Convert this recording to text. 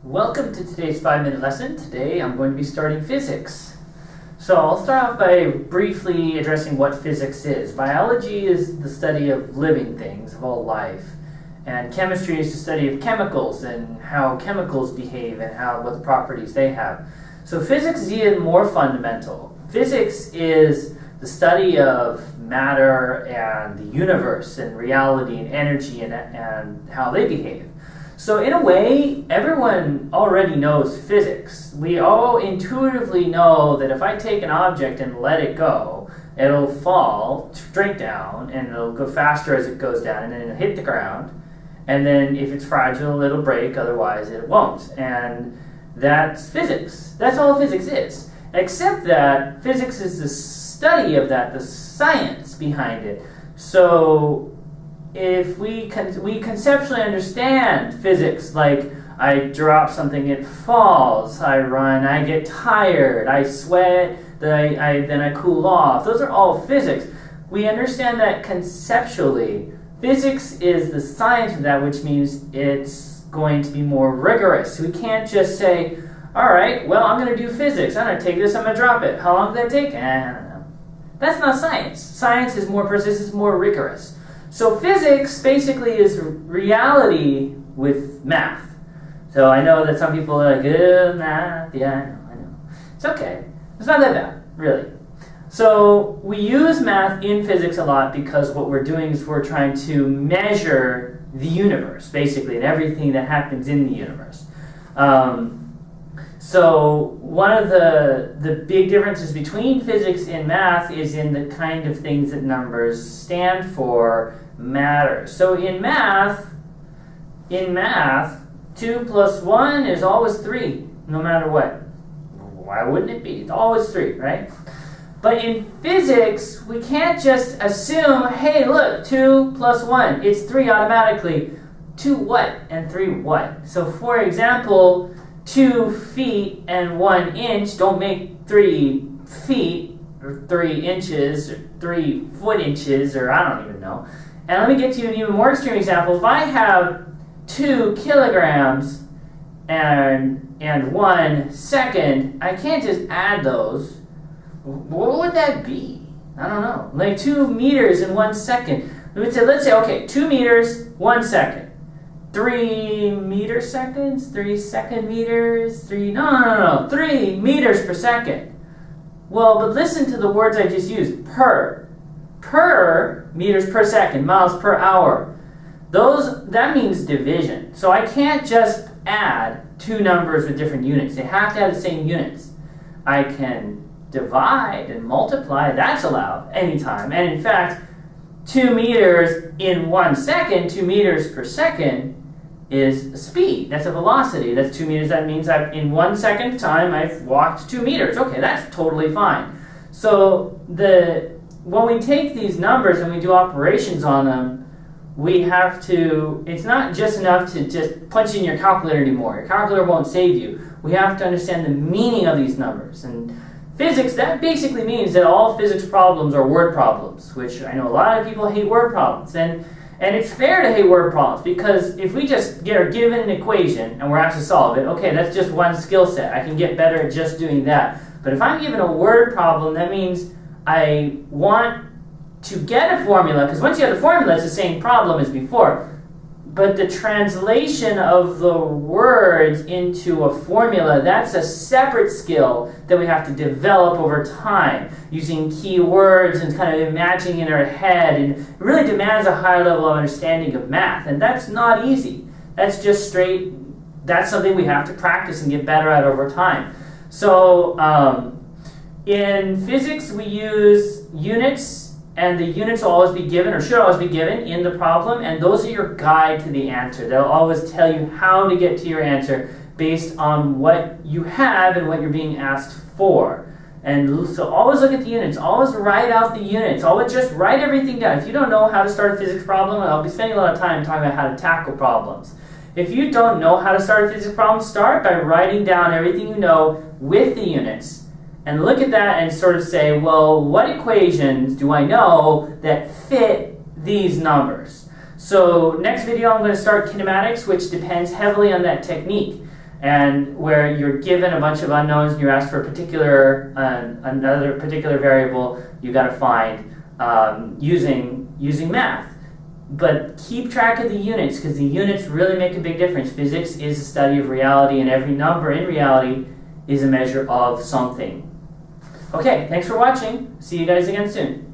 Welcome to today's 5-minute lesson. Today I'm going to be starting physics. So I'll start off by briefly addressing what physics is. Biology is the study of living things, of all life. And chemistry is the study of chemicals and how chemicals behave and what the properties they have. So physics is even more fundamental. Physics is the study of matter and the universe and reality and energy and how they behave. So in a way, everyone already knows physics. We all intuitively know that if I take an object and let it go, it'll fall straight down and it'll go faster as it goes down and then it'll hit the ground. And then if it's fragile, it'll break, otherwise it won't. And that's physics. That's all physics is. Except that physics is the study of that, the science behind it. So if we conceptually understand physics, like I drop something, it falls, I run, I get tired, I sweat, then I cool off. Those are all physics. We understand that conceptually. Physics is the science of that, which means it's going to be more rigorous. We can't just say, all right, well, I'm going to do physics. I'm going to take this, I'm going to drop it. How long did that take? I don't know. That's not science. Science is more precise, it's more rigorous. So physics basically is reality with math. So I know that some people are like, math, yeah, I know. It's okay. It's not that bad, really. So we use math in physics a lot because what we're doing is we're trying to measure the universe, basically, and everything that happens in the universe. So one of the big differences between physics and math is in the kind of things that numbers stand for matter. So in math, 2 plus 1 is always 3, no matter what. Why wouldn't it be? It's always 3, right? But in physics, we can't just assume, hey, look, 2 plus 1, it's 3 automatically. 2 what and 3 what? So for example, 2 feet and 1 inch don't make 3 feet, or 3 inches, or 3 foot inches, or I don't even know. And let me get to you an even more extreme example. If I have 2 kilograms and 1 second, I can't just add those. What would that be? I don't know. Like 2 meters in 1 second. Let's say, okay, 2 meters, 1 second. 3 meter seconds? 3 second meters? 3 meters per second. Well, but listen to the words I just used. Per meters per second, miles per hour. That means division. So I can't just add 2 numbers with different units. They have to have the same units. I can divide and multiply. That's allowed anytime. And in fact, 2 meters in 1 second, 2 meters per second, is speed. That's a velocity. That's 2 meters. That means in 1 second time, I've walked 2 meters. Okay, that's totally fine. So when we take these numbers and we do operations on them, we have to, it's not just enough to just punch in your calculator anymore. Your calculator won't save you. We have to understand the meaning of these numbers. And physics, that basically means that all physics problems are word problems, which I know a lot of people hate word problems. And it's fair to hate word problems because if we just are given an equation and we're asked to solve it, okay, that's just one skill set. I can get better at just doing that. But if I'm given a word problem, that means I want to get a formula, because once you have the formula, it's the same problem as before. But the translation of the words into a formula, that's a separate skill that we have to develop over time, using keywords and kind of imagining in our head, and it really demands a higher level of understanding of math, and that's not easy. That's just that's something we have to practice and get better at over time. So in physics, we use units, and the units will always be given, or should always be given, in the problem, and those are your guide to the answer. They'll always tell you how to get to your answer based on what you have and what you're being asked for. And so always look at the units. Always write out the units. Always just write everything down. If you don't know how to start a physics problem, I'll be spending a lot of time talking about how to tackle problems. If you don't know how to start a physics problem, start by writing down everything you know with the units. And look at that and sort of say, well, what equations do I know that fit these numbers? So next video I'm going to start kinematics, which depends heavily on that technique. and where you're given a bunch of unknowns and you're asked for a particular another particular variable you got to find using math. But keep track of the units, because the units really make a big difference. Physics is a study of reality, and every number in reality is a measure of something. Okay, thanks for watching. See you guys again soon.